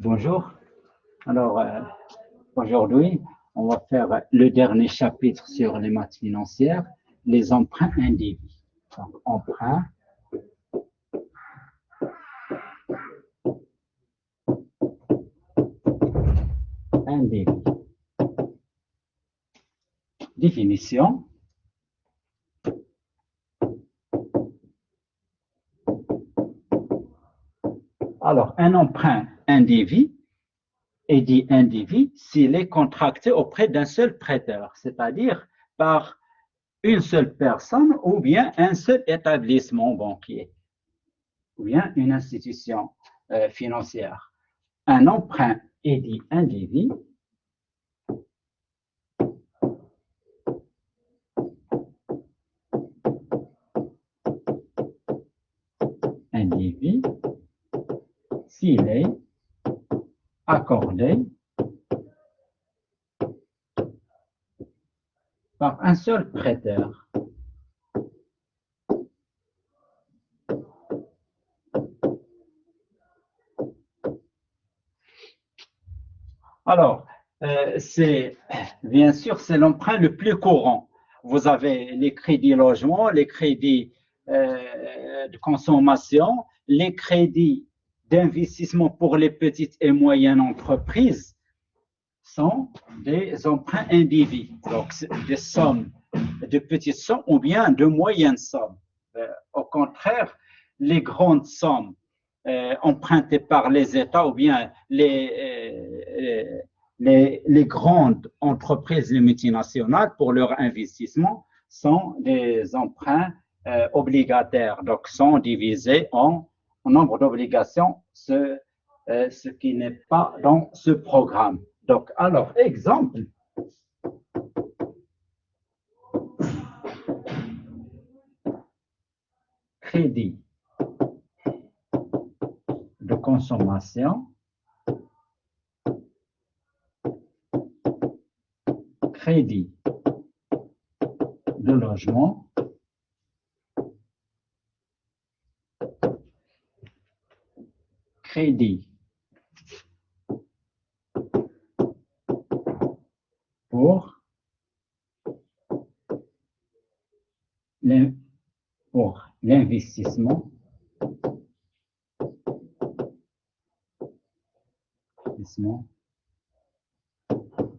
Bonjour. Alors, aujourd'hui, on va faire le dernier chapitre sur les maths financières, les emprunts indivis. Donc, emprunts indivis. Définition. Alors, un emprunt indivis est dit indivis s'il est contracté auprès d'un seul prêteur, c'est-à-dire par une seule personne ou bien un seul établissement banquier ou bien une institution financière. Un emprunt est dit indivis s'il est accordé par un seul prêteur. Alors, bien sûr, c'est l'emprunt le plus courant. Vous avez les crédits logement, les crédits de consommation, les crédits d'investissement pour les petites et moyennes entreprises sont des emprunts indivis, donc des sommes, de petites sommes ou bien de moyennes sommes. Au contraire, les grandes sommes empruntées par les États ou bien les grandes entreprises, les multinationales, pour leur investissement, sont des emprunts obligataires, donc sont divisés en nombre d'obligations, ce qui n'est pas dans ce programme. Donc, alors, exemple, crédit de consommation, crédit de logement, crédit pour l'investissement,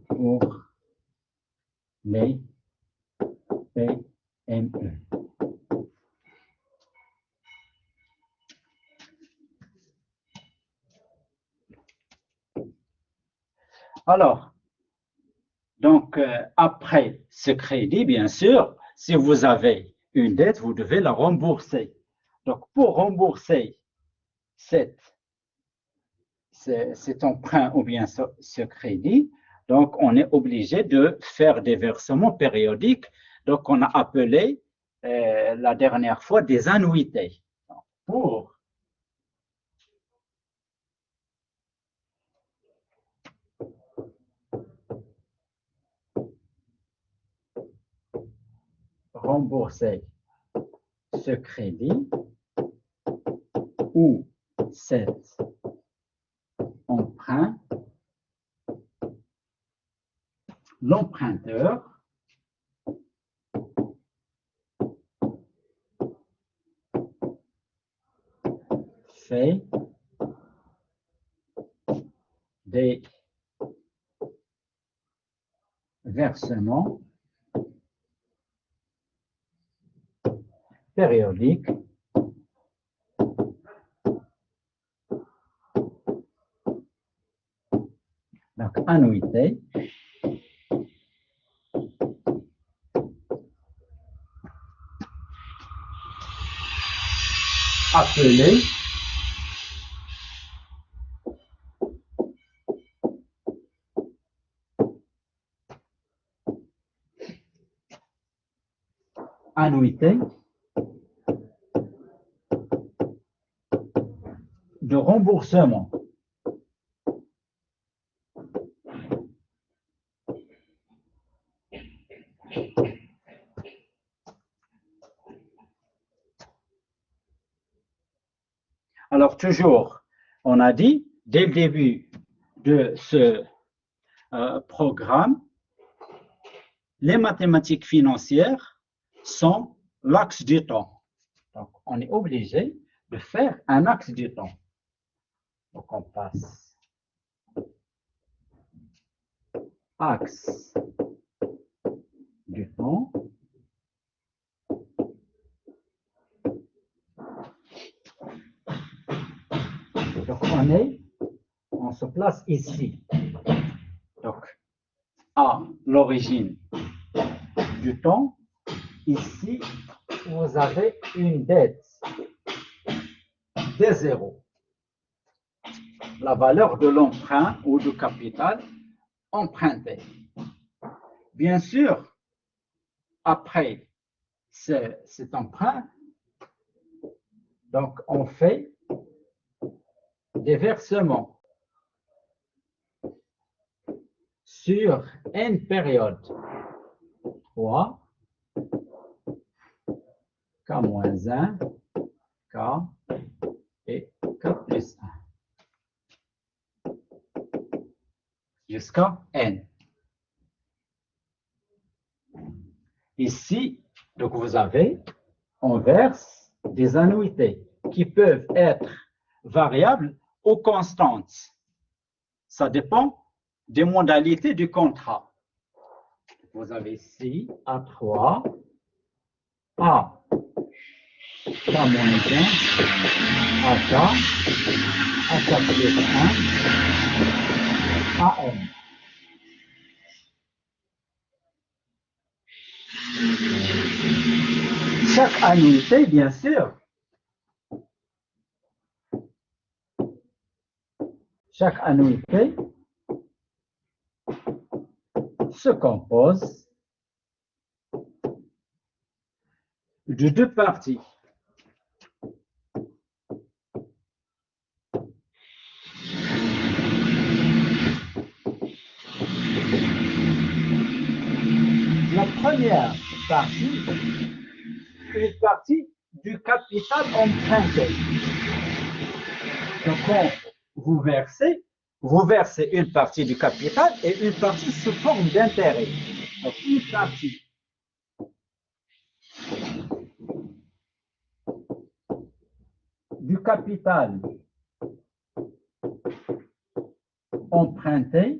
pour les PME. Alors, donc, après ce crédit, bien sûr, si vous avez une dette, vous devez la rembourser. Donc, pour rembourser cet emprunt ou bien ce crédit, donc on est obligé de faire des versements périodiques. Donc, on a appelé la dernière fois des annuités. Pour rembourser ce crédit ou cet emprunt, l'emprunteur fait des versements périodiques donc annuité appelée annuité de remboursement. Alors toujours, on a dit, dès le début de ce programme, les mathématiques financières sont l'axe du temps. Donc, on est obligé de faire un axe du temps. Donc, on passe axe du temps. Donc, on se place ici. Donc, à l'origine du temps, ici, vous avez une dette de 0. La valeur de l'emprunt ou du capital emprunté. Bien sûr, après cet emprunt, donc on fait des versements sur une période 3, K-1, K et K plus 1, jusqu'à N. Ici, donc on verse des annuités qui peuvent être variables ou constantes. Ça dépend des modalités du contrat. Vous avez ici A3, A, K-1, AK, AK plus 1, AM. Chaque annuité, bien sûr, chaque annuité se compose de 2 parties. La première partie, une partie du capital emprunté. Donc, quand vous versez une partie du capital et une partie sous forme d'intérêt. Donc, une partie du capital emprunté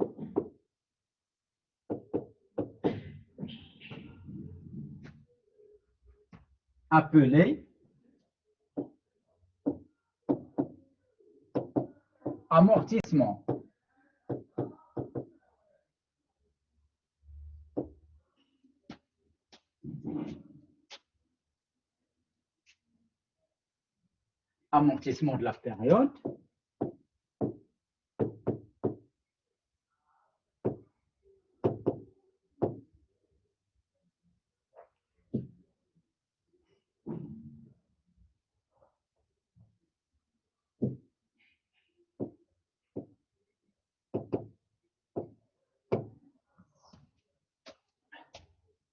appelé amortissement. Amortissement de la période.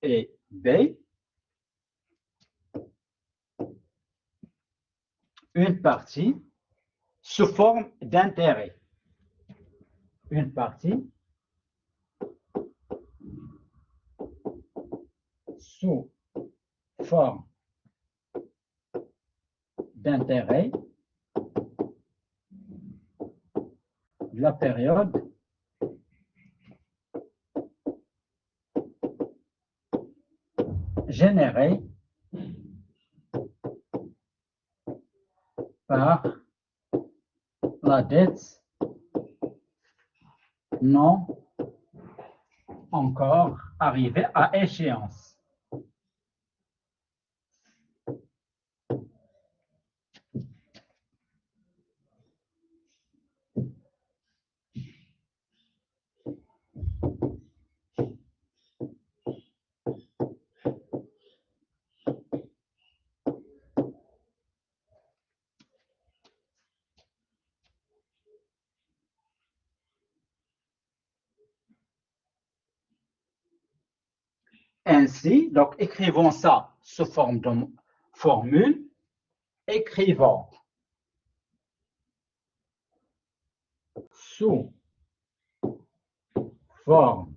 Et B, une partie sous forme d'intérêt. Une partie sous forme d'intérêt de la période générée par la dette non encore arrivée à échéance. Ainsi, donc écrivons ça sous forme de formule. Écrivons sous forme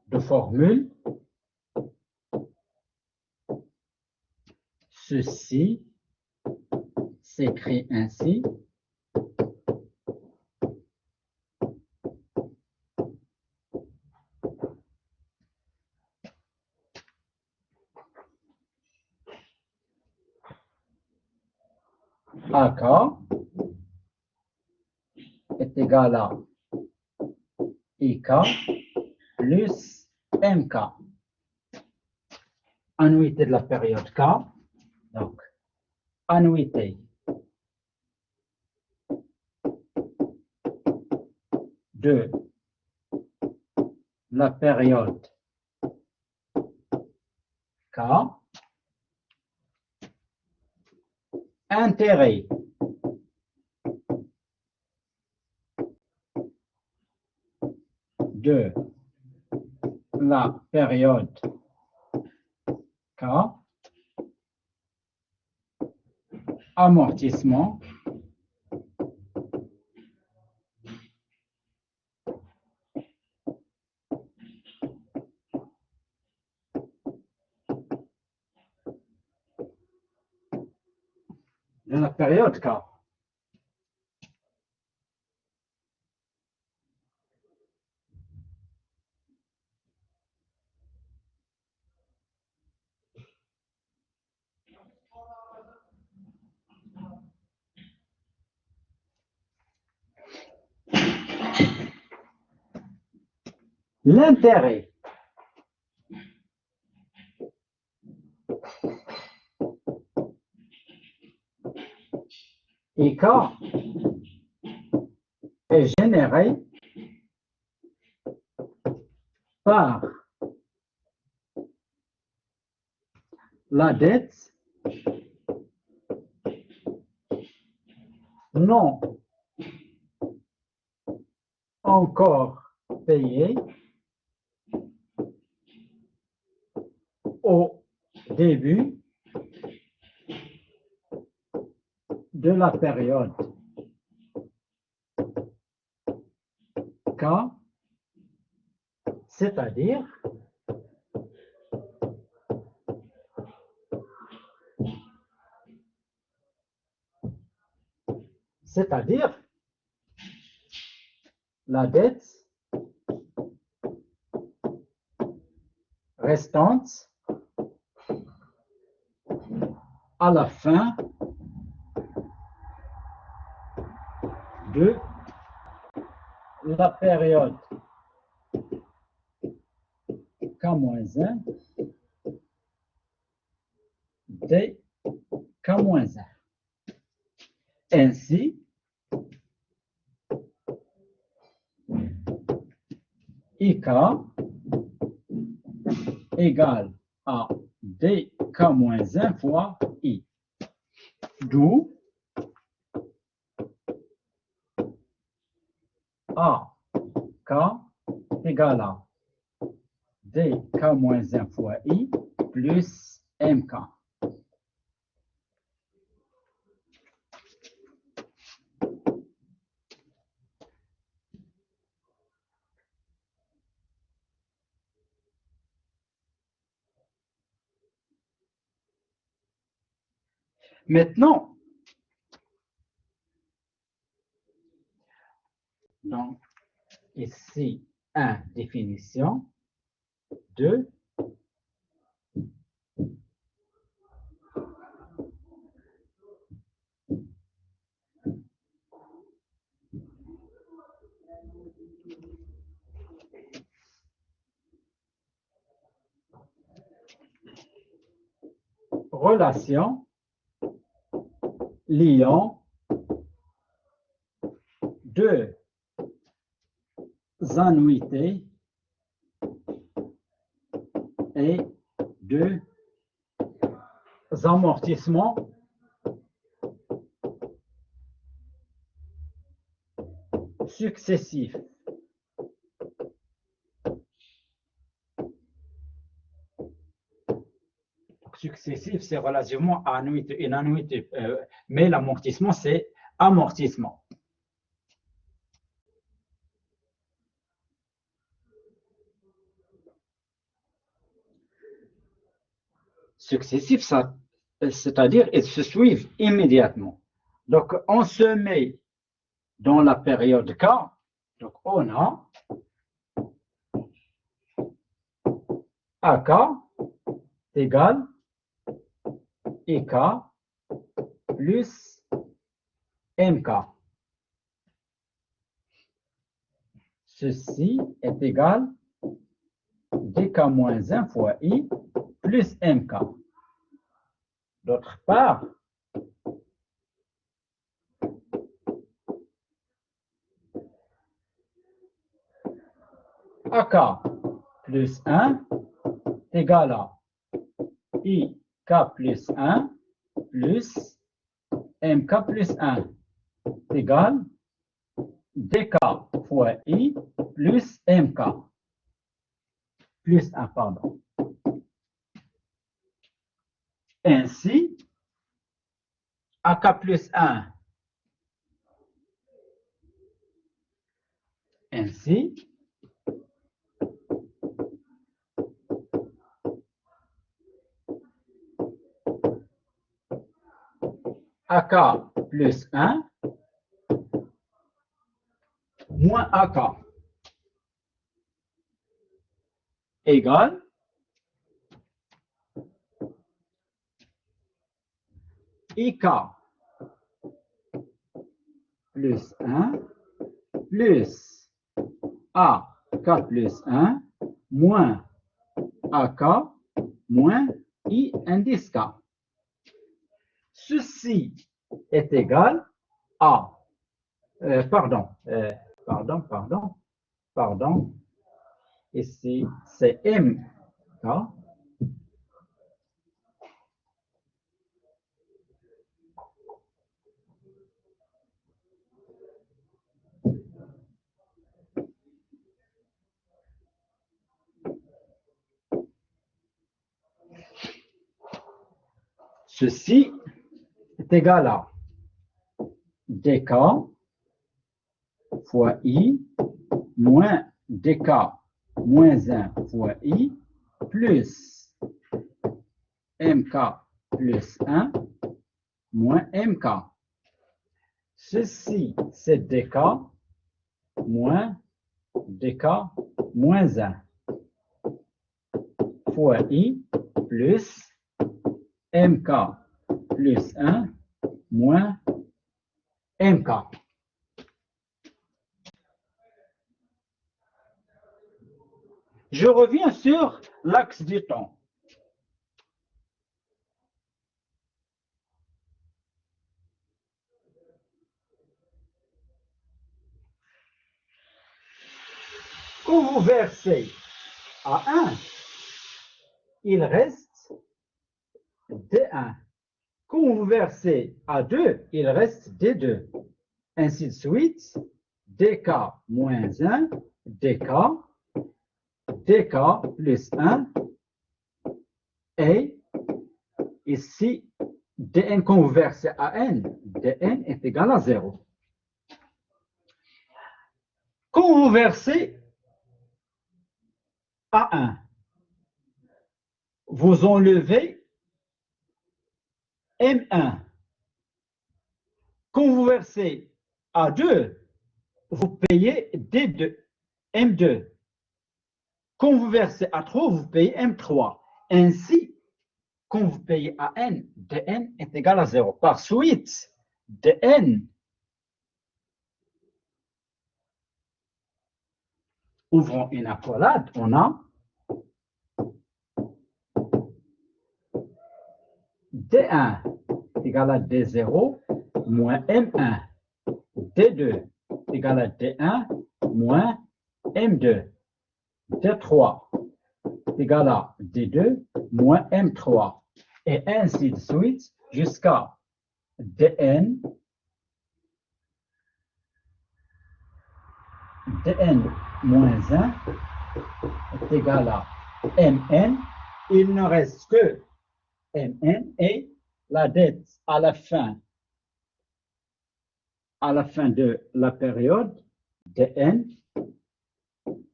de formule. Ceci s'écrit ainsi. AK est égal à IK plus MK. Annuité de la période K. Donc, annuité de la période K. Intérêt de la période K. Amortissement de la période K. L'intérêt IK est généré par la dette non encore payée au début de la période K, c'est-à-dire la dette restante à la fin de la période K-1 d K-1. Ainsi, IK égale à dk-1 fois I. D'où AK égale à dk-1 fois I plus MK. Maintenant, donc, ici, 1, définition, 2, relation liant deux annuités et deux amortissements successifs. Successif, c'est relativement à annuité, une annuité, mais l'amortissement, c'est amortissement. successifs, c'est-à-dire ils se suivent immédiatement. Donc, on se met dans la période K. Donc, on a AK égale IK plus MK. Ceci est égal DK moins 1 fois I plus MK. D'autre part, AK plus 1 égale à IK plus 1 plus MK plus 1 égale DK fois I plus MK. Plus 1, pardon. Ainsi, AK plus 1. Ainsi, AK plus 1 moins AK égale IK plus 1 plus AK plus 1 moins AK moins I indice K. Ceci est égal à, pardon, ici c'est MK. Ceci est égal à DK fois I moins DK moins 1 fois I plus MK plus 1 moins MK. Ceci, c'est DK moins DK moins 1 fois I plus MK plus 1 moins MK. Je reviens sur l'axe du temps. Quand vous versez à 1, il reste D1. Quand vous versez à 2, il reste D2. Ainsi de suite, DK moins 1, DK, DK plus 1, et ici, Dn quand vous versez à n, Dn est égal à 0. Quand vous versez à 1, vous enlevez M1. Quand vous versez à 2, vous payez D2, M2. Quand vous versez à 3, vous payez M3. Ainsi, quand vous payez à n, Dn est égal à 0. Par suite, Dn, ouvrons une accolade, on a D1 égale à D0 moins M1. D2 égale à D1 moins M2. D3 égale à D2 moins M3. Et ainsi de suite jusqu'à Dn moins 1 est égal à Mn. Il ne reste que Mn et la dette à la fin de la période Dn,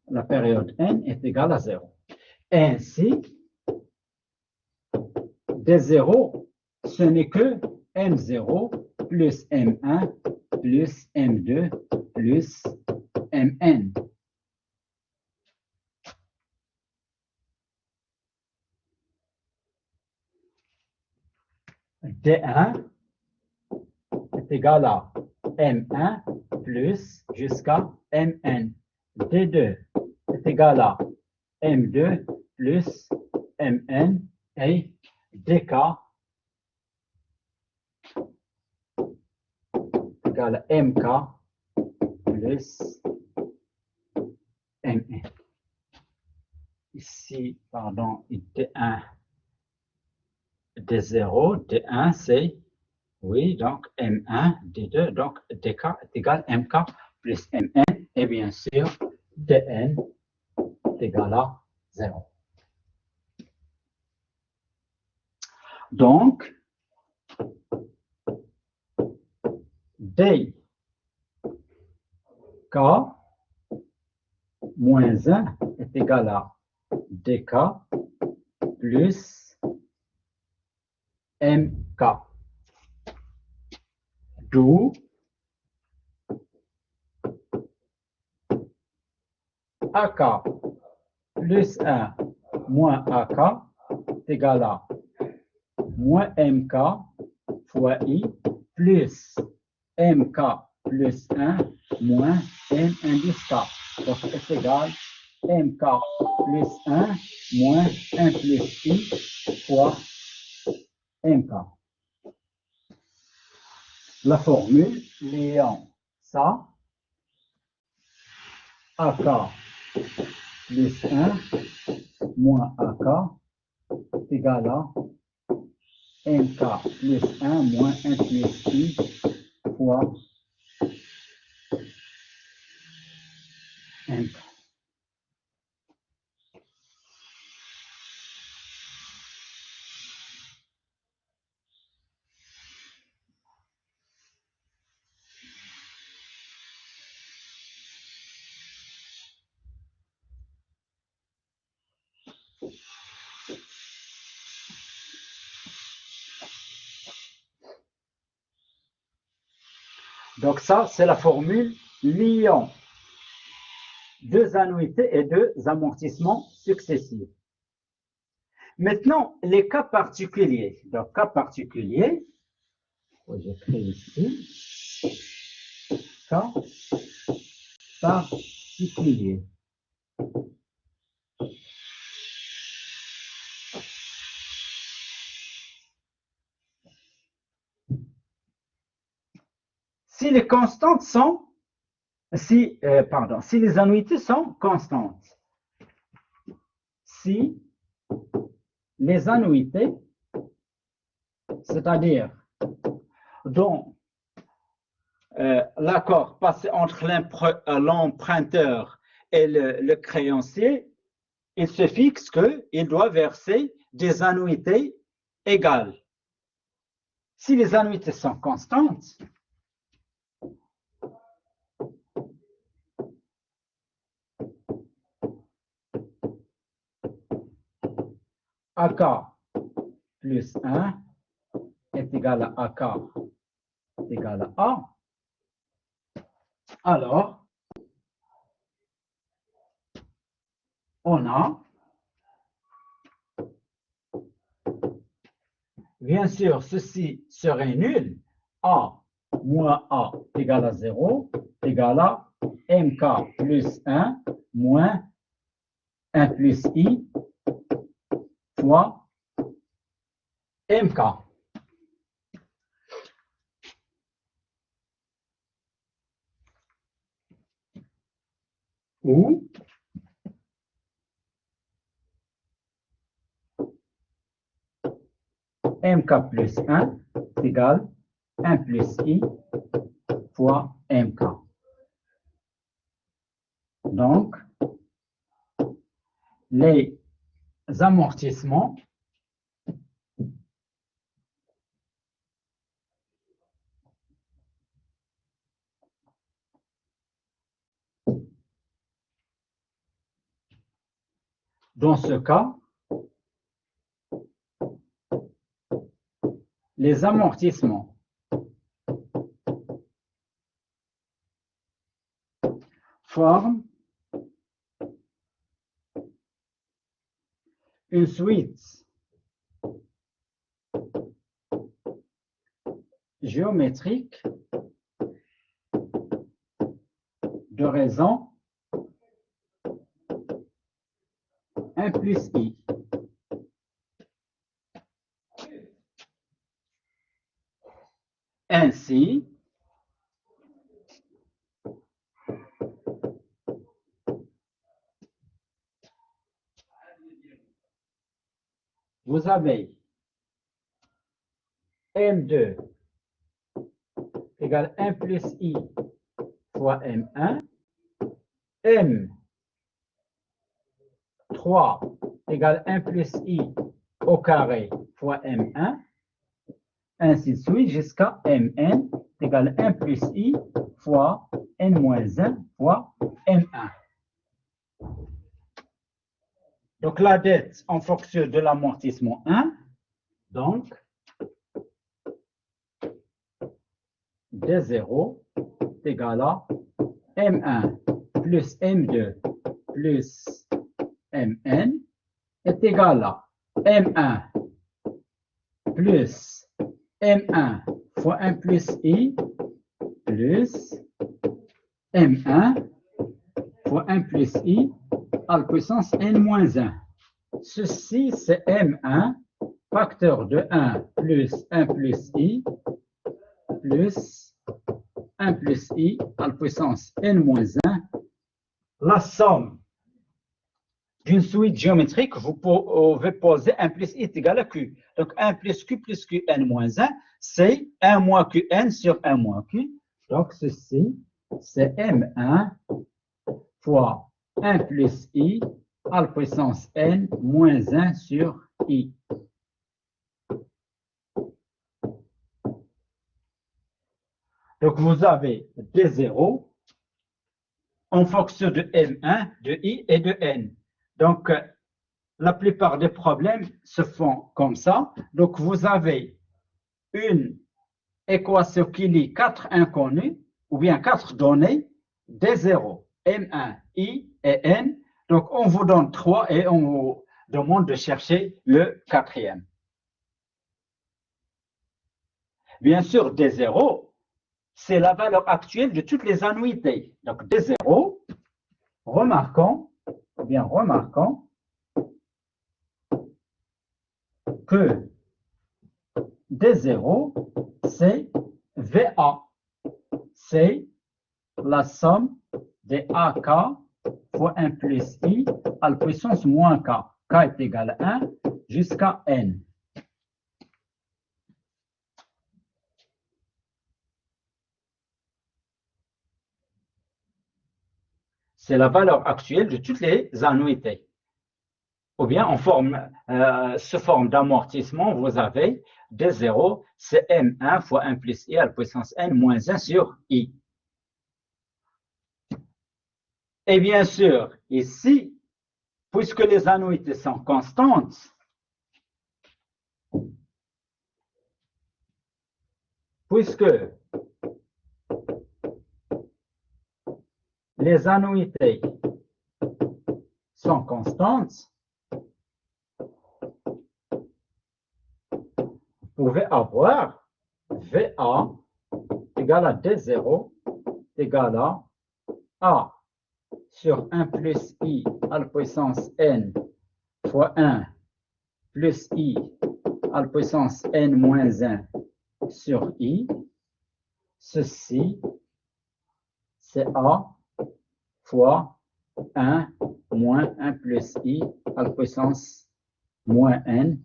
la période n est égale à 0. Ainsi, D0, ce n'est que M0 plus M1 plus M2 plus Mn. D1 est égal à M1 plus jusqu'à Mn. D2 est égal à M2 plus Mn et Dk égale à Mk plus Mn. Ici, pardon, D1, D0, D1 c'est, oui, donc M1, D2, donc Dk est égal à Mk plus Mn, et bien sûr, Dn est égal à 0. Donc, Dk moins 1 est égal à Dk plus Mk. D'où AK plus 1 moins AK est égal à moins MK fois I plus MK plus 1 moins M indice K. Donc, c'est égal MK plus 1 moins 1 plus I fois MK. La formule liant ça, AK plus 1 moins AK est égal à MK plus 1 moins 1 plus I fois MK. Donc ça, c'est la formule liant deux annuités et deux amortissements successifs. Maintenant, les cas particuliers. Donc, cas particulier, j'écris ici, cas particulier. Si les constantes sont, si les annuités sont constantes, si les annuités, c'est-à-dire dont l'accord passé entre l'emprunteur et le créancier, il se fixe qu'il doit verser des annuités égales. Si les annuités sont constantes, AK plus 1 est égal à AK est égal à A, alors on a, bien sûr, ceci serait nul. A moins A égale à 0 égale à MK plus 1 moins 1 plus I fois MK. Ou MK plus 1 égale 1 plus I fois MK. Donc, les amortissements dans ce cas les amortissements forment une suite géométrique de raisons 1 plus i. Ainsi, vous avez M2 égale 1 plus i fois M1, M3 égale 1 plus i au carré fois M1, ainsi de suite jusqu'à Mn égale 1 plus i fois n-1 fois M1. Donc la dette en fonction de l'amortissement 1, donc D0 est égal à M1 plus M2 plus Mn est égal à M1 plus M1 fois 1 plus I plus M1 fois 1 plus I à la puissance N-1. Ceci, c'est M1, facteur de 1 plus 1 plus I plus 1 plus I à la puissance N-1. La somme d'une suite géométrique, vous pouvez poser 1 plus I est égal à Q. Donc 1 plus Q plus Qn-1, c'est 1 moins Qn sur 1 moins Q. Donc ceci, c'est M1 fois 1 plus I à la puissance N moins 1 sur I. Donc vous avez D0 en fonction de M1, de I et de N. Donc la plupart des problèmes se font comme ça. Donc vous avez une équation qui lie 4 inconnus ou bien 4 données, D0, M1, I et N. Donc on vous donne 3 et on vous demande de chercher le quatrième. Bien sûr, D0, c'est la valeur actuelle de toutes les annuités. Donc D0, remarquons que D0, c'est VA. C'est la somme des AK fois 1 plus I à la puissance moins K. K est égal à 1 jusqu'à N. C'est la valeur actuelle de toutes les annuités. Ou bien en forme, sous forme d'amortissement, vous avez D0, c'est M1 fois 1 plus I à la puissance N moins 1 sur I. Et bien sûr, ici, puisque les annuités sont constantes, puisque les annuités sont constantes, vous pouvez avoir VA égale à D0 égale à A sur 1 plus I à la puissance N fois 1 plus I à la puissance N moins 1 sur I. Ceci, c'est A fois 1 moins 1 plus I à la puissance moins N.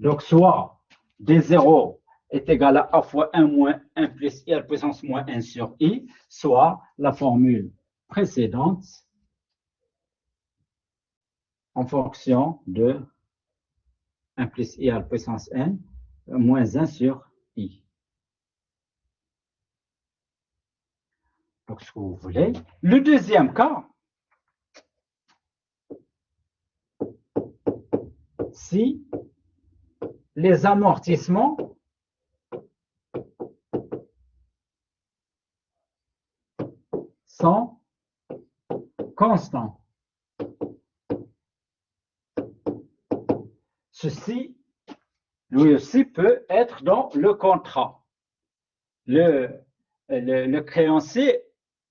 Donc, soit D0 est égal à A fois 1 moins 1 plus I à la puissance moins 1 sur I, soit la formule précédente en fonction de 1 plus I à la puissance N moins 1 sur I. lorsque vous voulez. Le deuxième cas, si les amortissements sont constants. Ceci, lui aussi, peut être dans le contrat. Le créancier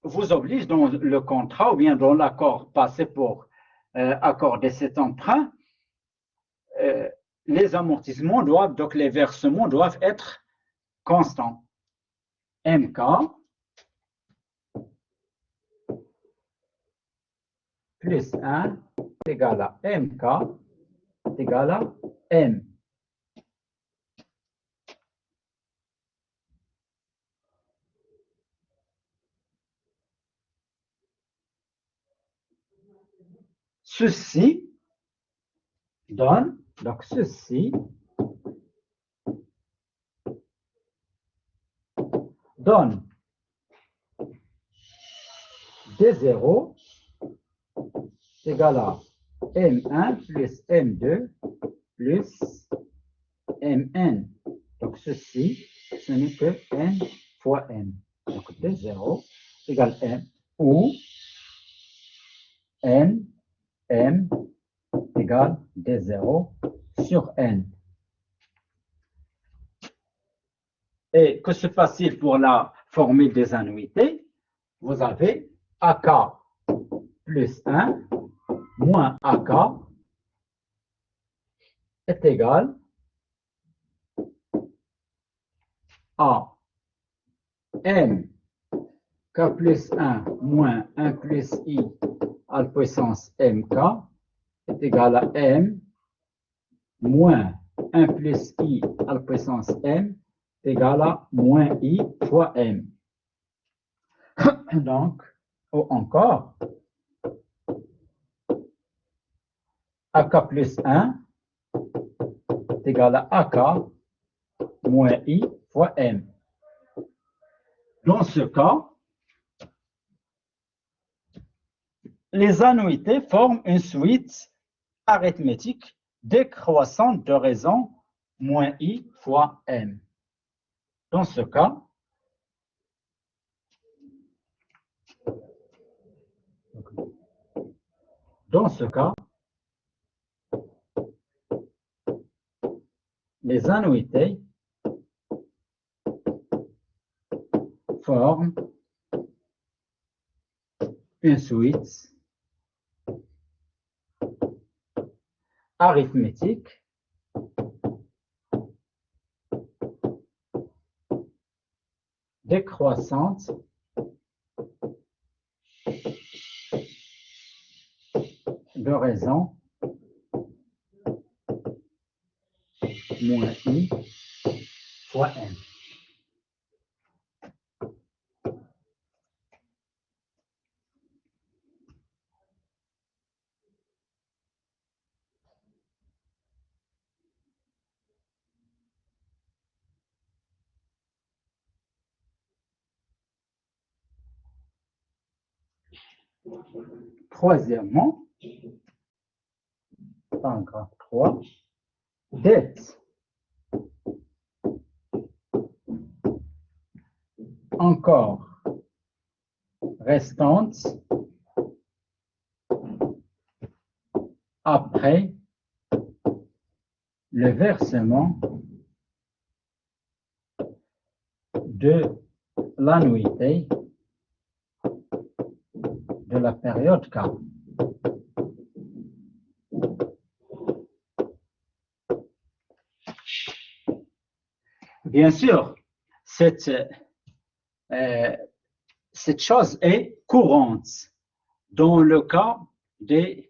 vous oblige dans le contrat ou bien dans l'accord passé pour accorder cet emprunt, les amortissements doivent, donc les versements doivent être constants. MK plus 1 est égal à MK est égal à M. Ceci donne, donc ceci donne D0 égal à M1 plus M2 plus Mn. Donc ceci, ce n'est que N fois M. Donc D0 égale M ou N, M égale D0 sur N. Et que se passe-t-il pour la formule des annuités? Vous avez AK plus 1 moins AK est égal à M K plus 1 moins 1 plus I à la puissance MK est égal à M moins 1 plus I à la puissance M est égal à moins I fois M. Donc, ou encore, AK plus 1 est égal à AK moins I fois M. Dans ce cas, les annuités forment une suite arithmétique décroissante de raison moins I fois M. Dans ce cas, les annuités forment une suite arithmétique décroissante de raison moins I fois M. Troisièmement, paragraphe 3, dette encore restante après le versement de l'annuité de la période K. Bien sûr, cette chose est courante dans le cas des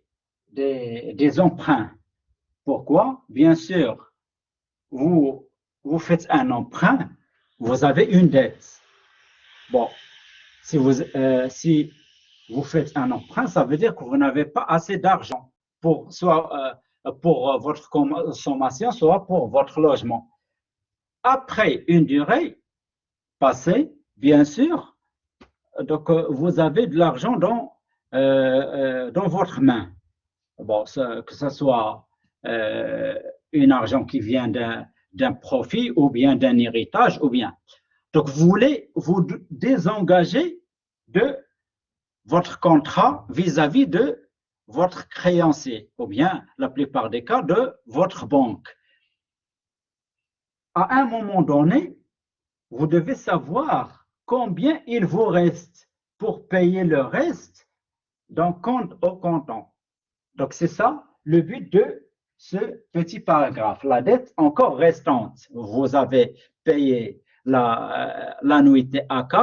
emprunts. Pourquoi? Bien sûr, vous faites un emprunt, vous avez une dette. Bon, si vous faites un emprunt, ça veut dire que vous n'avez pas assez d'argent pour soit pour votre consommation, soit pour votre logement. Après une durée passée, bien sûr, donc vous avez de l'argent dans votre main. Bon, que ce soit un argent qui vient d'un profit ou bien d'un héritage ou bien. Donc, vous voulez vous désengager de votre contrat vis-à-vis de votre créancier ou bien, la plupart des cas, de votre banque. À un moment donné, vous devez savoir combien il vous reste pour payer le reste d'un compte au comptant. Donc, c'est ça le but de ce petit paragraphe. La dette encore restante. Vous avez payé l'annuité AK,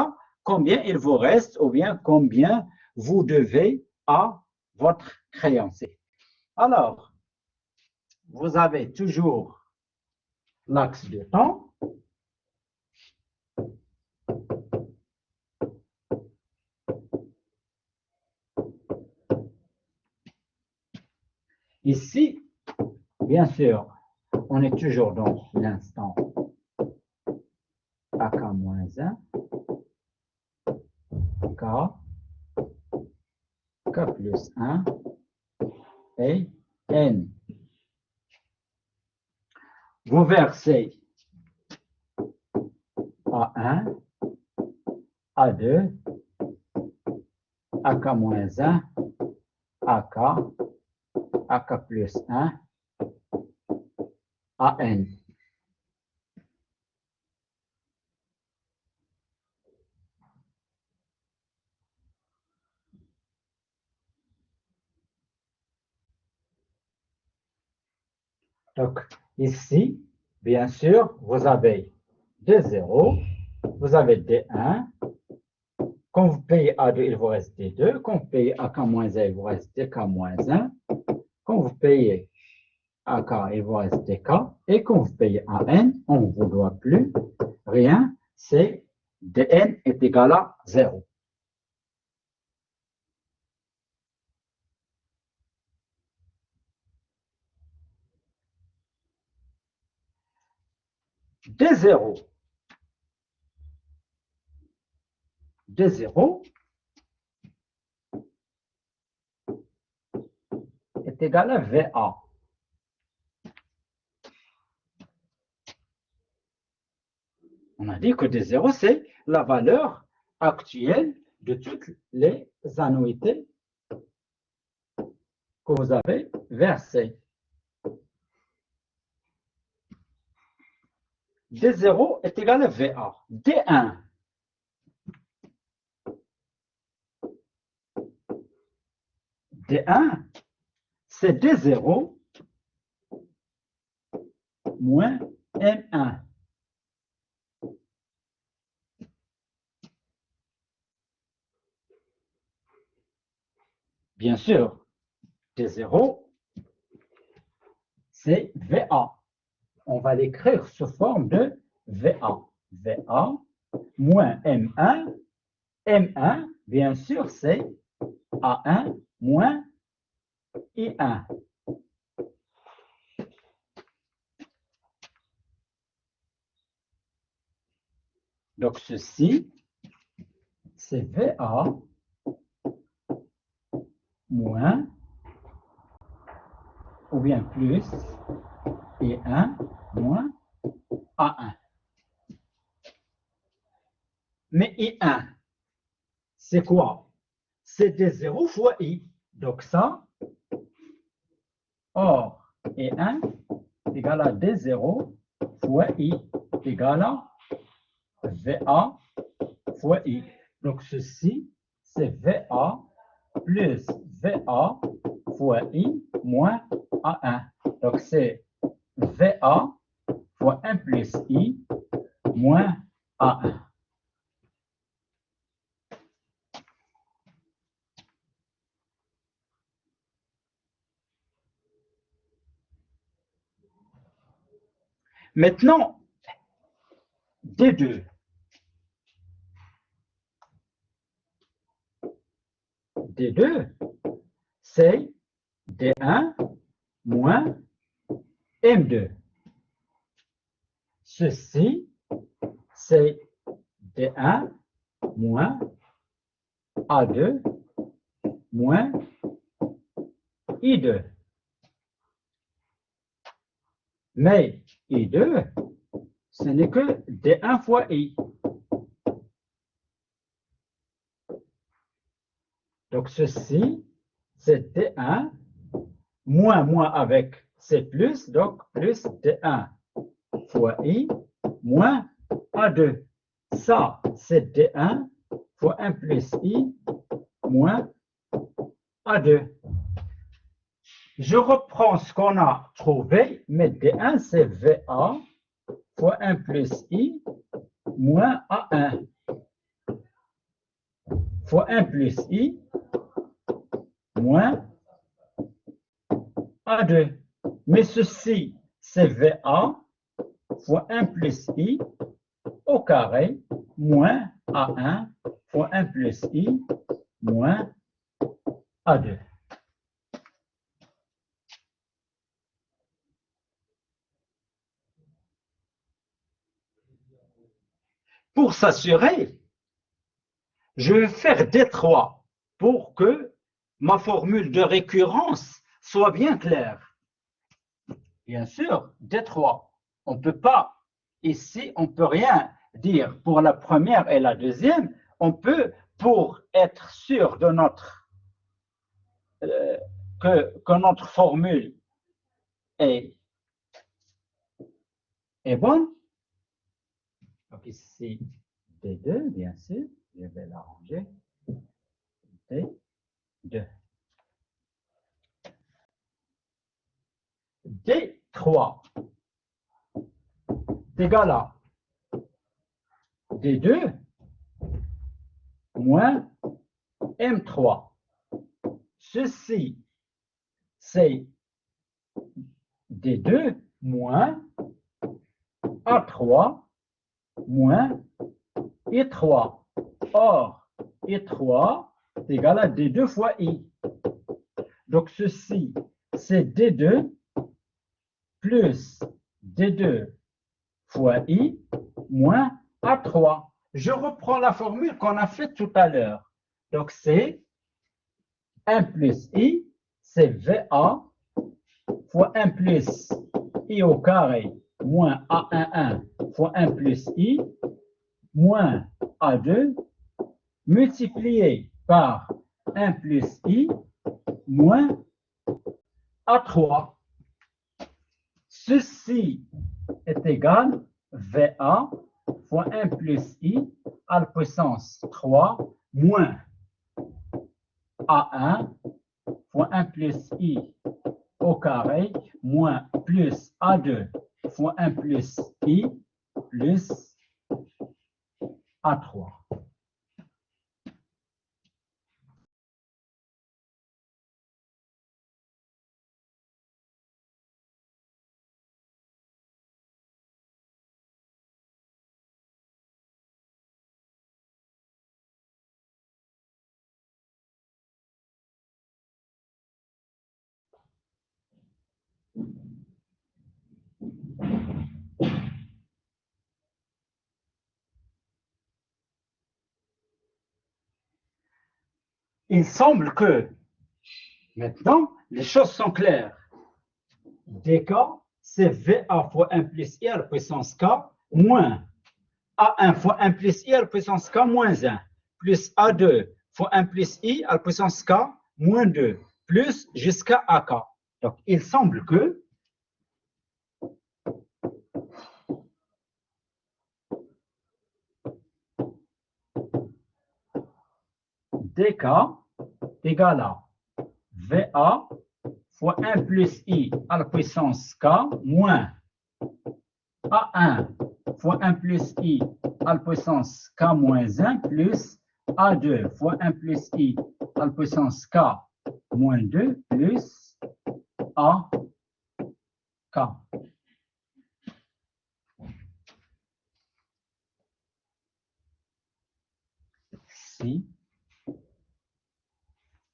combien il vous reste ou bien combien vous devez à votre créancier. Alors, vous avez toujours l'axe de temps. Ici, bien sûr, on est toujours dans l'instant AK-1, K plus 1 et N. Vous versez A1, A2, AK-1, AK, AK plus 1, AN. Donc, ici, bien sûr, vous avez des zéros, vous avez des 1. Quand vous payez A2, il vous reste des 2. Quand vous payez AK-1, il vous reste des K-1. Quand vous payez AK, il vous reste des K. Et quand vous payez AN, on ne vous doit plus rien. C'est dn est égal à 0. Des 0 est égal à VA. On a dit que des 0, c'est la valeur actuelle de toutes les annuités que vous avez versées. D0 est égal à VA. D1. D1, c'est D0 moins M1. Bien sûr, D0, c'est VA. On va l'écrire sous forme de VA. VA moins M1. M1, bien sûr, c'est A1 moins I1. Donc, ceci, c'est VA moins ou bien plus I1 moins A1. Mais I1, c'est quoi? C'est des 0 fois I. Donc ça, or I1 égale à D0 fois I égale à VA fois I. Donc ceci, c'est VA plus VA fois I moins A1. Donc c'est VA fois 1 plus I moins A1. Maintenant, D2. D2, c'est D1 moins M2. Ceci, c'est D1 moins A2 moins I2. Mais I2, ce n'est que D1 fois I. Donc ceci, c'est D1, moins avec c'est plus, donc plus D1 fois I moins A2. Ça, c'est D1 fois 1 plus I moins A2. Je reprends ce qu'on a trouvé, mais D1, c'est VA fois 1 plus I moins A1 fois 1 plus I moins A2. Mais ceci, c'est VA fois 1 plus I au carré moins A1 fois 1 plus I moins A2. Pour s'assurer, je vais faire D3 pour que ma formule de récurrence soit bien claire. Bien sûr, D3. On ne peut pas, ici, on ne peut rien dire pour la première et la deuxième. On peut, pour être sûr de que notre formule est bonne. Donc ici, D2, bien sûr, je vais l'arranger. D2. D3 est égal à D2 moins M3. Ceci, c'est D2 moins A3 moins I3. Or, I3 est égal à D2 fois I. Donc, ceci, c'est D2 plus D2 fois I moins A3. Je reprends la formule qu'on a faite tout à l'heure. Donc, c'est 1 plus I, c'est VA fois 1 plus I au carré moins A11 fois 1 plus I moins A2 multiplié par 1 plus I moins A3. Ceci est égal à VA fois 1 plus I à la puissance 3 moins A1 fois 1 plus I au carré moins plus A2 fois 1 plus I plus A3. Il semble que maintenant les choses sont claires. Dk, c'est VA fois 1 plus I à la puissance K moins A1 fois 1 plus I à la puissance K moins 1 plus A2 fois 1 plus I à la puissance K moins 2 plus jusqu'à AK. Donc, il semble que Dk égale à VA fois 1 plus I à la puissance K moins A1 fois 1 plus I à la puissance K moins 1 plus A2 fois 1 plus I à la puissance K moins 2 plus AK. Si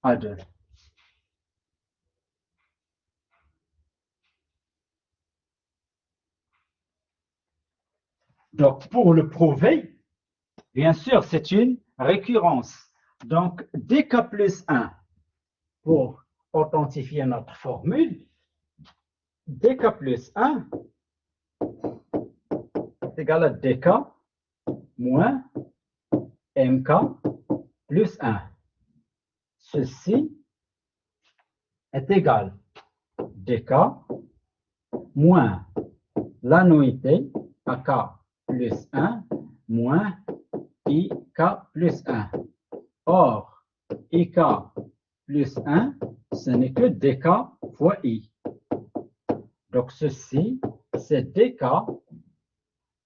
A2. Donc, pour le prouver, bien sûr, c'est une récurrence. Donc, dk plus 1, pour authentifier notre formule, dk plus 1 est égal à dk moins mk plus 1. Ceci est égal à dk moins la nuitée ak plus 1 moins ik plus 1. Or, ik plus 1, ce n'est que dk fois i. Donc, ceci, c'est dk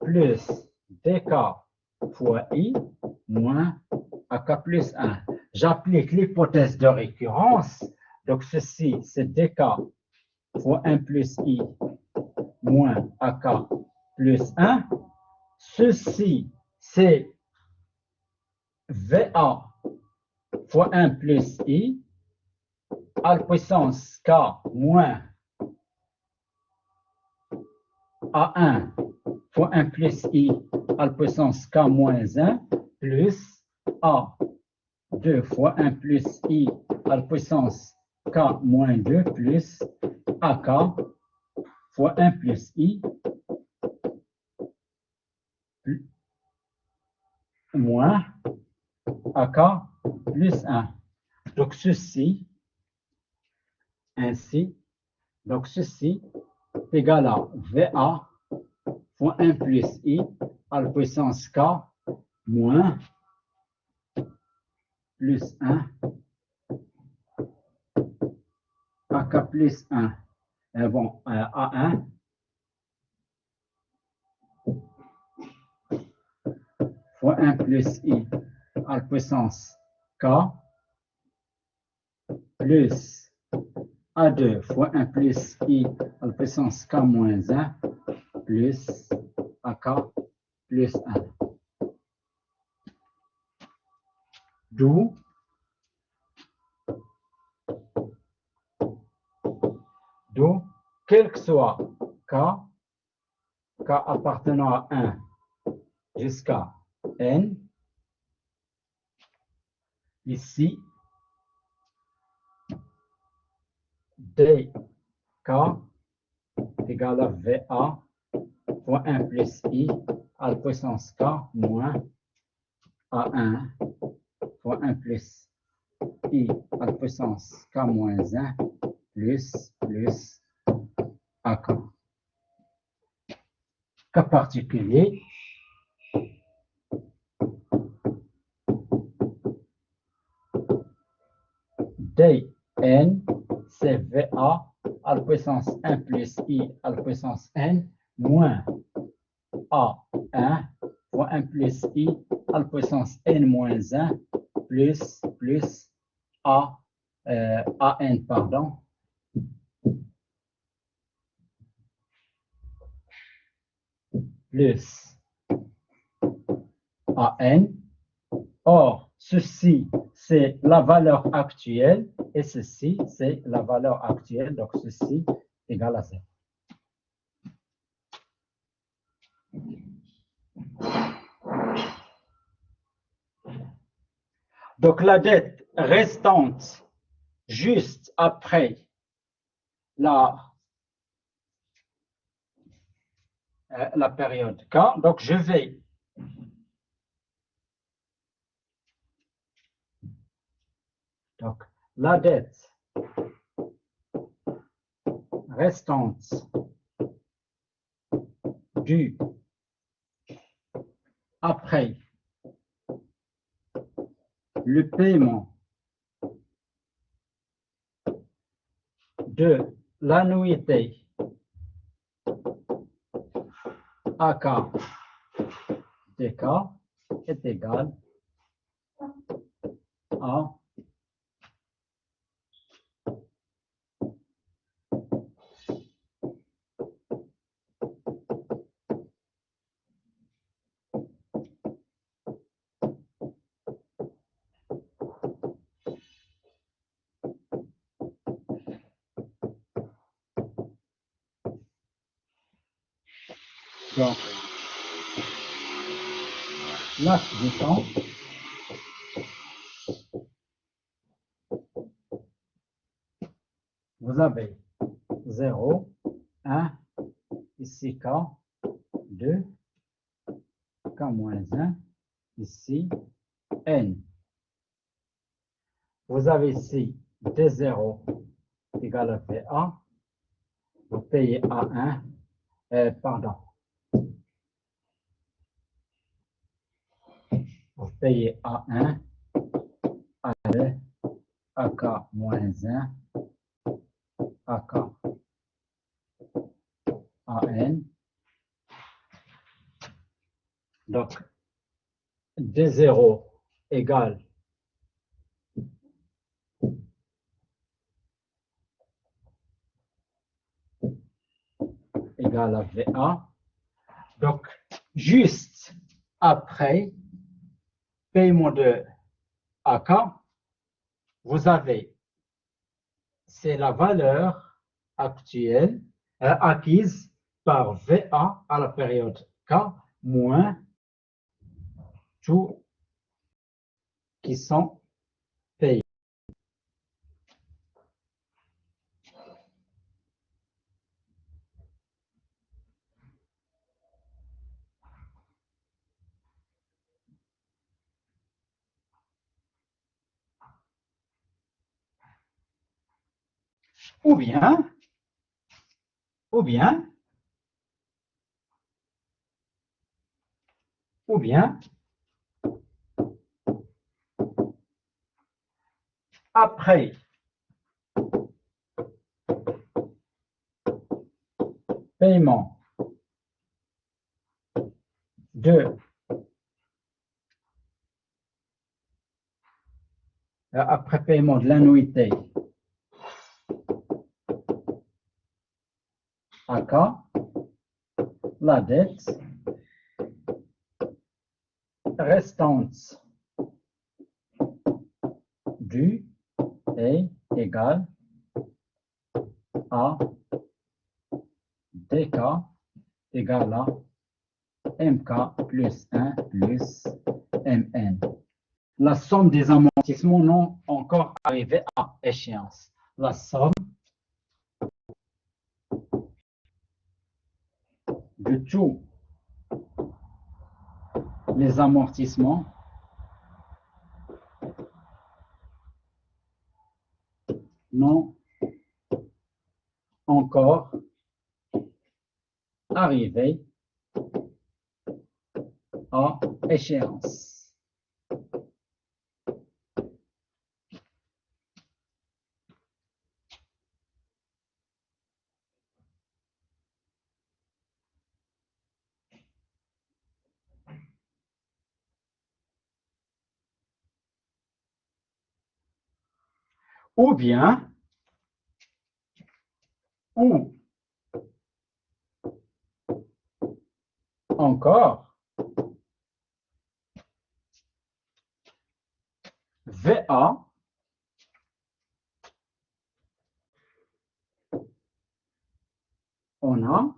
plus dk fois i moins ak plus 1. J'applique l'hypothèse de récurrence. Donc, ceci, c'est dk fois 1 plus i moins ak plus 1. Ceci, c'est VA fois 1 plus i à la puissance k moins A1 fois 1 plus i à la puissance k moins 1 plus A2 fois 1 plus i à la puissance k moins 2 plus AK fois 1 plus i moins AK plus 1. Donc ceci, ainsi, donc ceci est égal à VA fois 1 plus i à la puissance k moins plus 1 AK plus 1. Et bon, A1 fois 1 plus i à la puissance k plus A2 fois 1 plus i à la puissance k moins 1 plus AK plus 1. D'où quel que soit k appartenant à 1 jusqu'à n, ici, dk égale à VA fois 1 plus i à la puissance k moins A1 fois 1 plus i à la puissance k moins 1 plus AK. Cas particulier, dn, c'est VA à la puissance 1 plus i à la puissance n moins A1 fois 1 plus i à la puissance n moins 1 plus AN, pardon, plus AN. Or, ceci, c'est la valeur actuelle et ceci, c'est la valeur actuelle. Donc, ceci est égal à 0. Donc, la dette restante juste après la période K. Donc, je vais la dette restante due après le paiement de l'annuité AK dk est égal à donc l'axe du temps vous avez 0, 1, ici K, 2, K moins 1, ici N. Vous avez ici D0 égale à VA, vous payez A1, pardon, vous payez A1, A2, AK moins 1, AK, AN. Donc, D0 égale à VA. Donc, juste après paiement de AK, vous avez, c'est la valeur actuelle acquise par VA à la période K moins tout qui sont payés. Ou bien, après paiement de l'annuité AK, la dette restante due est égale à DK égale à MK plus 1 plus MN. La somme des amortissements non encore arrivés à échéance. La somme de tous les amortissements non encore arrivés à échéance. Ou bien, ou encore, VA on a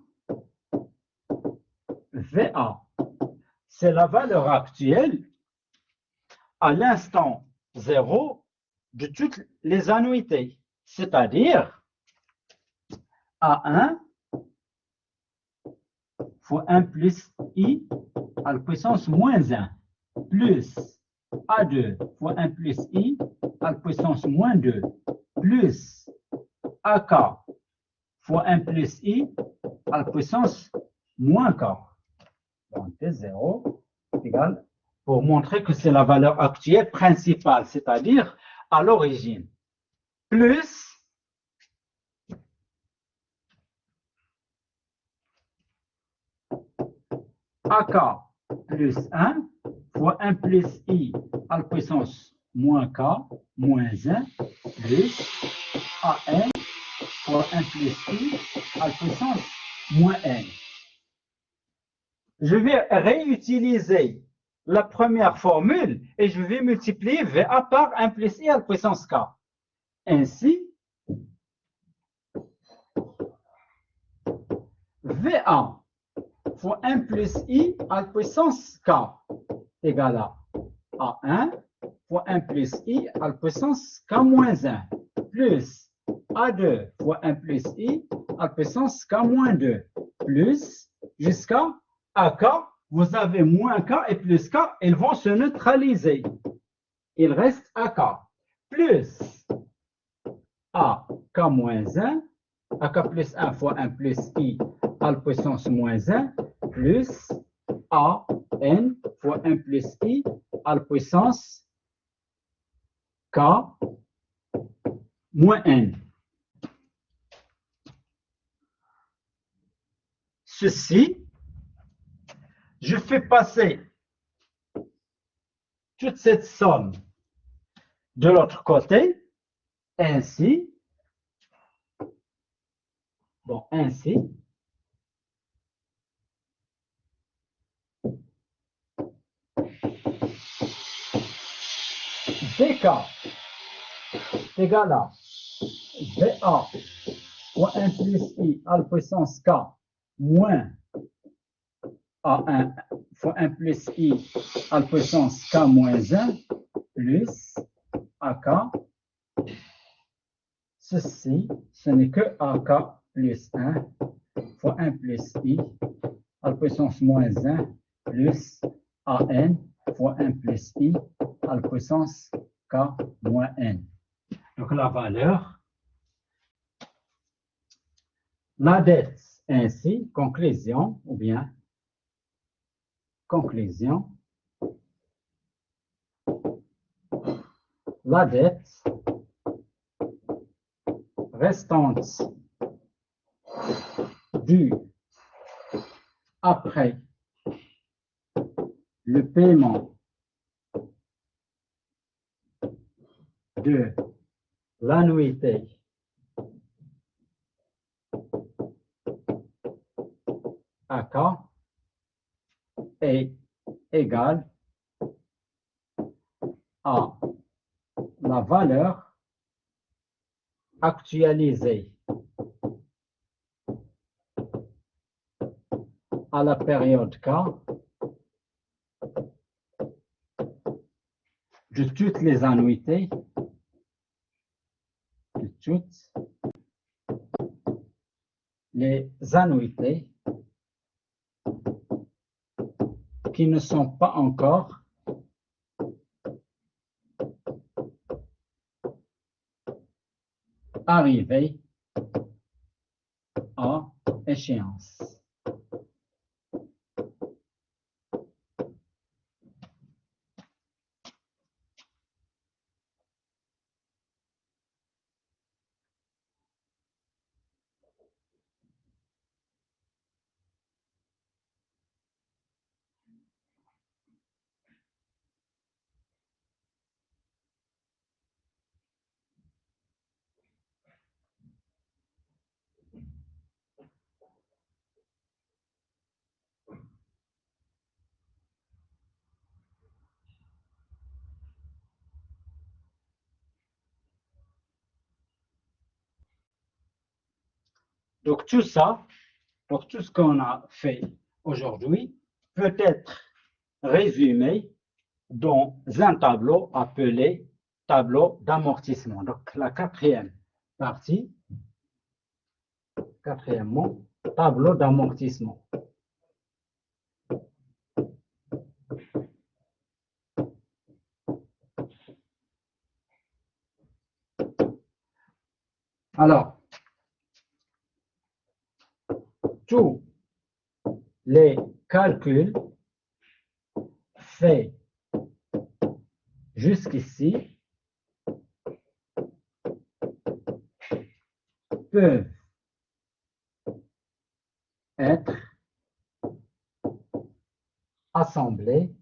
VA, c'est la valeur actuelle à l'instant 0 de toutes les annuités, c'est-à-dire A1 fois 1 plus I à la puissance moins 1 plus A2 fois 1 plus I à la puissance moins 2 plus AK fois 1 plus I à la puissance moins K. Donc T0 égale, pour montrer que c'est la valeur actuelle principale, c'est-à-dire à l'origine, plus AK plus 1 fois 1 plus I à la puissance moins K moins 1 plus AN fois 1 plus I à la puissance moins N. Je vais réutiliser la première formule et je vais multiplier VA par 1 plus I à la puissance K. Ainsi, VA fois 1 plus I à la puissance K égale à 1 fois 1 plus I à la puissance K moins 1 plus A2 fois 1 plus I à la puissance K moins 2 plus jusqu'à AK. Vous avez moins K et plus K, ils vont se neutraliser. Il reste AK plus AK moins 1, AK plus 1 fois 1 plus I à la puissance moins 1 plus AN fois 1 plus I à la puissance K moins N. Ceci, je fais passer toute cette somme de l'autre côté, ainsi, ainsi, dk est égal à dA fois 1 plus I à la puissance K moins A1 fois 1 plus I à la puissance K moins 1 plus AK. Ceci, ce n'est que AK plus 1 fois 1 plus I à la puissance moins 1 plus AN fois 1 plus I à la puissance K moins N. Donc la valeur, la dette ainsi, conclusion, ou bien conclusion, la dette restante due après le paiement de l'annuité AK est égale à la valeur actualisée à la période K de toutes les annuités, de toutes les annuités qui ne sont pas encore arrivées à échéance. Donc tout ça, donc tout ce qu'on a fait aujourd'hui peut être résumé dans un tableau appelé tableau d'amortissement. Donc la quatrième partie, quatrièmement, tableau d'amortissement. Alors, tous les calculs faits jusqu'ici peuvent être assemblés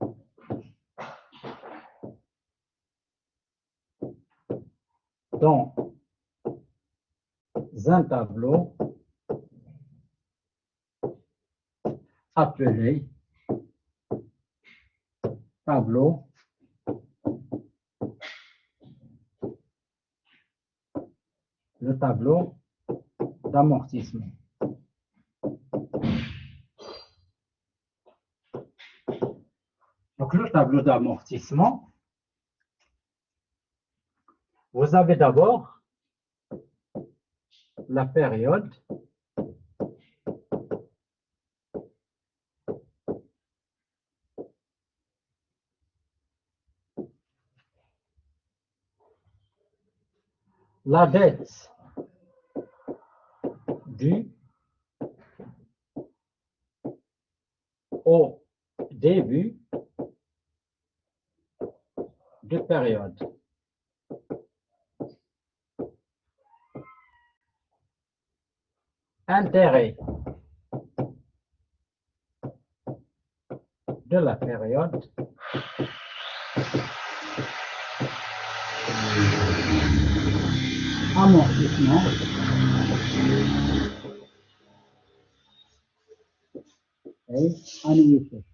dans un tableau appelé tableau le tableau d'amortissement. Donc le tableau d'amortissement, vous avez d'abord la période la dette due au début de période. Intérêt de la période amortissement et annuité.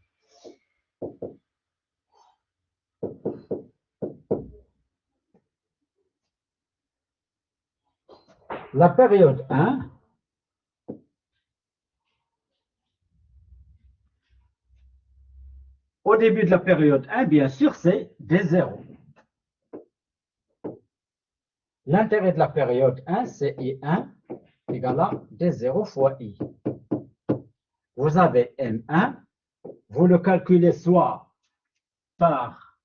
La période 1 au début de la période 1, bien sûr, c'est D0. L'intérêt de la période 1, c'est I1 égale à D0 fois I. Vous avez M1, vous le calculez soit par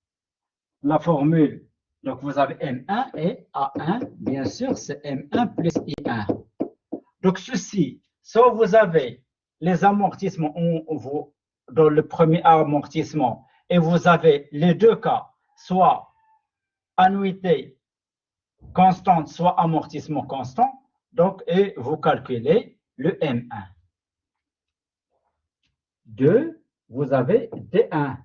la formule, donc vous avez M1 et A1, bien sûr, c'est M1 plus I1. Donc ceci, soit vous avez les amortissements dans le premier amortissement et vous avez les deux cas, soit annuité constante, soit amortissement constant, donc et vous calculez le M1. 2, vous avez D1.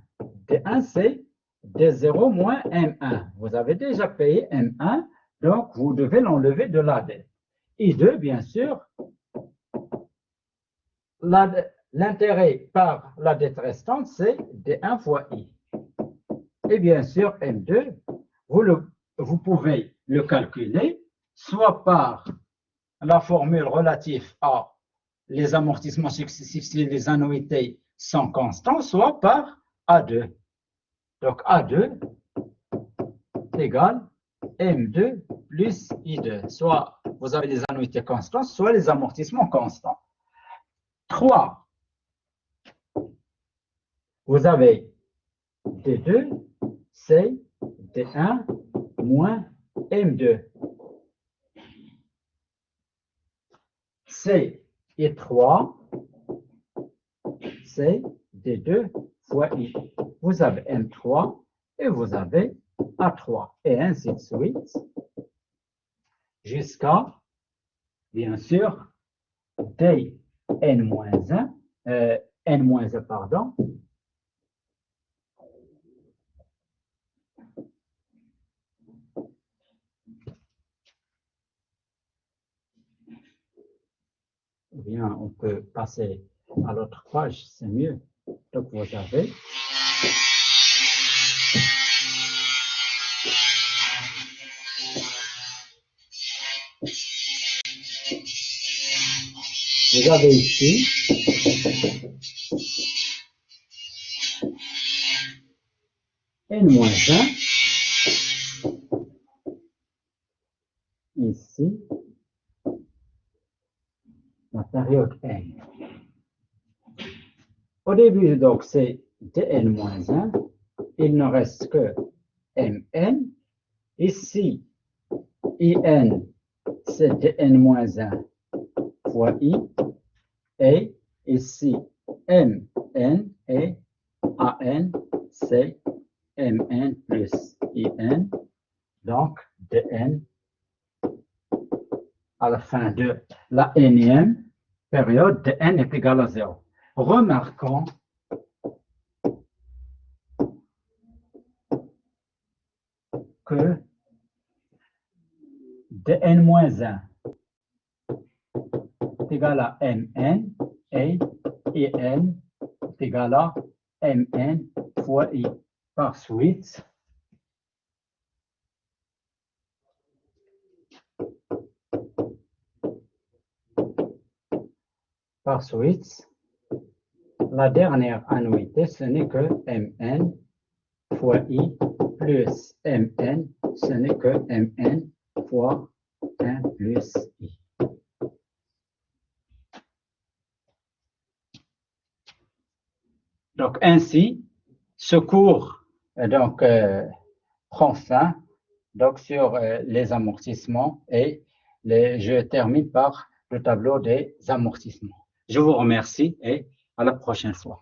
D1, c'est D0 moins M1. Vous avez déjà payé M1, donc vous devez l'enlever de la dette. I2, bien sûr, l'intérêt par la dette restante, c'est D1 fois I. Et bien sûr, M2, vous pouvez le calculer soit par la formule relative à les amortissements successifs si les annuités sont constants, soit par A2. Donc A2 égale M2 plus I2. Soit vous avez les annuités constantes, soit les amortissements constants. 3. Vous avez D2, c'est D1 moins M2. C et 3, c'est D2 fois I. Vous avez M3 et vous avez A3 et ainsi de suite jusqu'à, bien sûr, Dn-1, N-1, pardon, ou bien on peut passer à l'autre page, c'est mieux. Donc vous avez ici N-1, ici la période N. Au début, donc, c'est Dn-1, il ne reste que Mn. Ici, In, c'est Dn-1 fois I, et ici, Mn et An, c'est Mn plus In, donc Dn à la fin de la nème période, Dn est égal à 0. Remarquons que Dn-1 est égal à Mn et In est égal à Mn fois I. Par suite, la dernière annuité, ce n'est que Mn fois I plus Mn, ce n'est que Mn fois 1 plus I. Donc ainsi, ce cours donc, prend fin donc, sur les amortissements et je termine par le tableau des amortissements. Je vous remercie et à la prochaine fois.